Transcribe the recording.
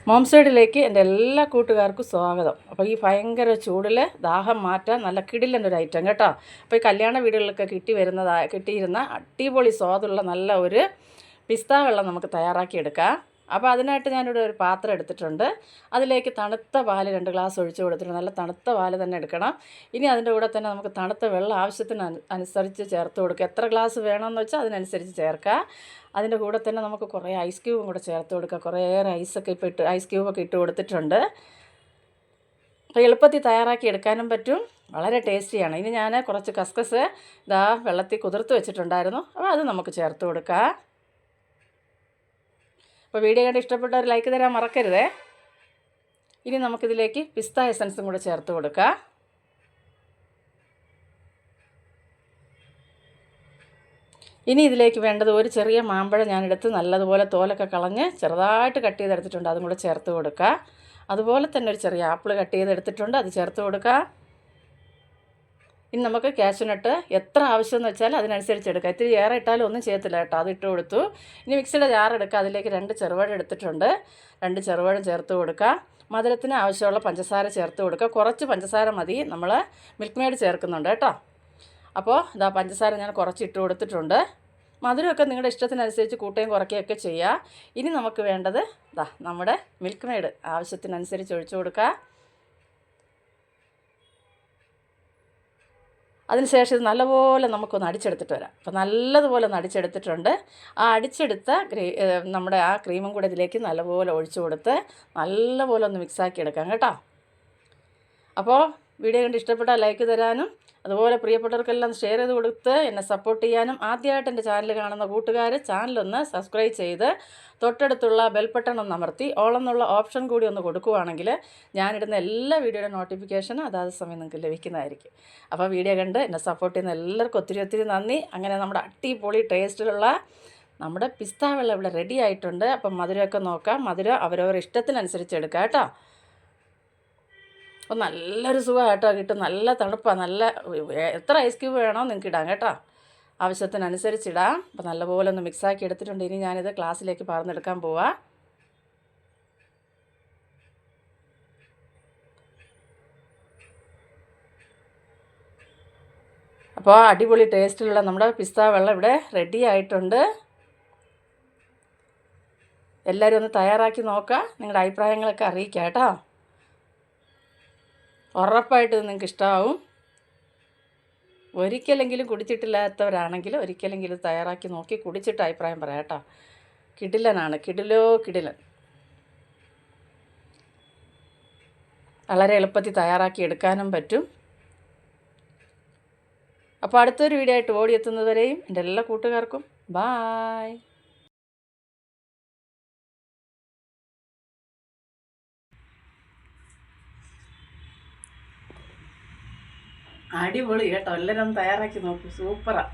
മോംസൈഡിലേക്ക് എൻ്റെ എല്ലാ കൂട്ടുകാർക്കും സ്വാഗതം. അപ്പോൾ ഈ ഭയങ്കര ചൂടിൽ ദാഹം മാറ്റാൻ നല്ല കിടിലൻ്റെ ഒരു ഐറ്റം കേട്ടോ. അപ്പോൾ ഈ കല്യാണ വീടുകളിലൊക്കെ കിട്ടിയിരുന്ന അടിപൊളി സ്വാദുള്ള നല്ല ഒരു പിസ്ത വെള്ളം നമുക്ക് തയ്യാറാക്കിയെടുക്കാം. അപ്പോൾ അതിനായിട്ട് ഞാനിവിടെ ഒരു പാത്രം എടുത്തിട്ടുണ്ട്. അതിലേക്ക് തണുത്ത പാല് 2 ഗ്ലാസ് ഒഴിച്ച് കൊടുത്തിട്ടുണ്ട്. നല്ല തണുത്ത പാല് തന്നെ എടുക്കണം. ഇനി അതിൻ്റെ കൂടെ തന്നെ നമുക്ക് തണുത്ത വെള്ളം ആവശ്യത്തിന് അനുസരിച്ച് ചേർത്ത് കൊടുക്കുക. എത്ര ഗ്ലാസ് വേണമെന്ന് വെച്ചാൽ അതിനനുസരിച്ച് ചേർക്കുക. അതിൻ്റെ കൂടെ തന്നെ നമുക്ക് കുറേ ഐസ് ക്യൂബും കൂടെ ചേർത്ത് കൊടുക്കുക. കുറേയേറെ ഐസ് ക്യൂബൊക്കെ ഇട്ട് കൊടുത്തിട്ടുണ്ട്. അപ്പോൾ എളുപ്പത്തിൽ തയ്യാറാക്കി എടുക്കാനും പറ്റും, വളരെ ടേസ്റ്റിയാണ്. ഇനി ഞാൻ കുറച്ച് കസ്കസ് വെള്ളത്തിൽ കുതിർത്ത് വെച്ചിട്ടുണ്ടായിരുന്നു. അപ്പോൾ അത് നമുക്ക് ചേർത്ത് കൊടുക്കാം. അപ്പോൾ വീഡിയോ കണ്ട് ഇഷ്ടപ്പെട്ട ഒരു ലൈക്ക് തരാൻ മറക്കരുതേ. ഇനി നമുക്കിതിലേക്ക് പിസ്ത എസൻസും കൂടെ ചേർത്ത് കൊടുക്കാം. ഇനി ഇതിലേക്ക് വേണ്ടത് ഒരു ചെറിയ മാമ്പഴം ഞാനെടുത്ത് നല്ലതുപോലെ തോലൊക്കെ കളഞ്ഞ് ചെറുതായിട്ട് കട്ട് ചെയ്തെടുത്തിട്ടുണ്ട്. അതും കൂടെ ചേർത്ത് കൊടുക്കുക. അതുപോലെ തന്നെ ഒരു ചെറിയ ആപ്പിൾ കട്ട് ചെയ്തെടുത്തിട്ടുണ്ട്, അത് ചേർത്ത് കൊടുക്കുക. ഇനി നമുക്ക് കാഷ്യൂനട്ട് എത്ര ആവശ്യമെന്ന് വെച്ചാൽ അതിനനുസരിച്ച് എടുക്കുക. ഇത്തിരി ഏറെ ഇട്ടാലും ഒന്നും ചെയ്യത്തില്ല കേട്ടോ, അത് ഇട്ട് കൊടുത്തു. ഇനി മിക്സിയുടെ ജാർ എടുക്കുക. അതിലേക്ക് 2 ചെറുപഴം എടുത്തിട്ടുണ്ട്, 2 ചെറുപഴം ചേർത്ത് കൊടുക്കുക. മധുരത്തിന് ആവശ്യമുള്ള പഞ്ചസാര ചേർത്ത് കൊടുക്കുക. കുറച്ച് പഞ്ചസാര മതി, നമ്മൾ മിൽക്ക് മെയ്ഡ് ചേർക്കുന്നുണ്ട് കേട്ടോ. അപ്പോൾ പഞ്ചസാര ഞാൻ കുറച്ച് ഇട്ട് കൊടുത്തിട്ടുണ്ട്. മധുരമൊക്കെ നിങ്ങളുടെ ഇഷ്ടത്തിനനുസരിച്ച് കൂട്ടുകയും കുറയ്ക്കുകയൊക്കെ ചെയ്യുക. ഇനി നമുക്ക് വേണ്ടത് നമ്മുടെ മിൽക്ക് മെയ്ഡ് ആവശ്യത്തിനനുസരിച്ച് ഒഴിച്ചു കൊടുക്കുക. അതിനുശേഷം ഇത് നല്ലപോലെ നമുക്കൊന്ന് അടിച്ചെടുത്തിട്ട് വരാം. അപ്പോൾ നല്ലതുപോലെ ഒന്ന് അടിച്ചെടുത്തിട്ടുണ്ട്. ആ അടിച്ചെടുത്ത നമ്മുടെ ആ ക്രീമും കൂടെ ഇതിലേക്ക് നല്ലപോലെ ഒഴിച്ചു കൊടുത്ത് നല്ലപോലെ ഒന്ന് മിക്സാക്കി എടുക്കാം കേട്ടോ. അപ്പോൾ വീഡിയോ കണ്ട് ഇഷ്ടപ്പെട്ടാൽ ലൈക്ക് തരാനും അതുപോലെ പ്രിയപ്പെട്ടവർക്കെല്ലാം ഷെയർ ചെയ്ത് കൊടുത്ത് എന്നെ സപ്പോർട്ട് ചെയ്യാനും, ആദ്യമായിട്ട് എൻ്റെ ചാനൽ കാണുന്ന കൂട്ടുകാർ ചാനലൊന്ന് സബ്സ്ക്രൈബ് ചെയ്ത് തൊട്ടടുത്തുള്ള ബെൽ ബട്ടൺ ഒന്ന് അമർത്തി ഓൾ എന്നുള്ള ഓപ്ഷൻ കൂടി ഒന്ന് കൊടുക്കുകയാണെങ്കിൽ ഞാനിടുന്ന എല്ലാ വീഡിയോയുടെ നോട്ടിഫിക്കേഷനും അതാത് സമയം നിങ്ങൾക്ക് ലഭിക്കുന്നതായിരിക്കും. അപ്പോൾ വീഡിയോ കണ്ട് എന്നെ സപ്പോർട്ട് ചെയ്യുന്ന എല്ലാവർക്കും ഒത്തിരി ഒത്തിരി നന്ദി. അങ്ങനെ നമ്മുടെ അടിപൊളി ടേസ്റ്റിലുള്ള നമ്മുടെ പിസ്ത വെള്ളം ഇവിടെ റെഡി ആയിട്ടുണ്ട്. അപ്പം മധുരമൊക്കെ നോക്കാം. മധുരം അവരവരുടെ ഇഷ്ടത്തിനനുസരിച്ച് എടുക്കാം കേട്ടോ. അപ്പോൾ നല്ലൊരു സുഖമായിട്ടോ കിട്ടും, നല്ല തണുപ്പാണ്. നല്ല എത്ര ഐസ് ക്യൂബ് വേണോ നിങ്ങൾക്ക് ഇടാം കേട്ടോ, ആവശ്യത്തിനനുസരിച്ചിടാം. അപ്പോൾ നല്ലപോലെ ഒന്ന് മിക്സാക്കി എടുത്തിട്ടുണ്ട്. ഇനി ഞാനിത് ഗ്ലാസ്സിലേക്ക് പകർന്നെടുക്കാൻ പോവാം. അപ്പോൾ അടിപൊളി ടേസ്റ്റിലുള്ള നമ്മുടെ പിസ്ത വെള്ളം ഇവിടെ റെഡി ആയിട്ടുണ്ട്. എല്ലാവരും ഒന്ന് തയ്യാറാക്കി നോക്കുക, നിങ്ങളുടെ അഭിപ്രായങ്ങളൊക്കെ അറിയിക്കുക കേട്ടോ. ഉറപ്പായിട്ട് നിങ്ങൾക്ക് ഇഷ്ടമാവും. ഒരിക്കലെങ്കിലും കുടിച്ചിട്ടില്ലാത്തവരാണെങ്കിൽ ഒരിക്കലെങ്കിലും തയ്യാറാക്കി നോക്കി കുടിച്ചിട്ട് അഭിപ്രായം പറയാം കേട്ടോ. കിടിലനാണ്, കിടിലൻ. വളരെ എളുപ്പത്തിൽ തയ്യാറാക്കി എടുക്കാനും പറ്റും. അപ്പോൾ അടുത്തൊരു വീഡിയോ ആയിട്ട് ഓടിയെത്തുന്നതുവരെയും എൻ്റെ എല്ലാ കൂട്ടുകാർക്കും ബായ്. അടിപൊളി കേട്ടോ, എല്ലാവരും ഒന്ന് തയ്യാറാക്കി നോക്കൂ, സൂപ്പറാണ്.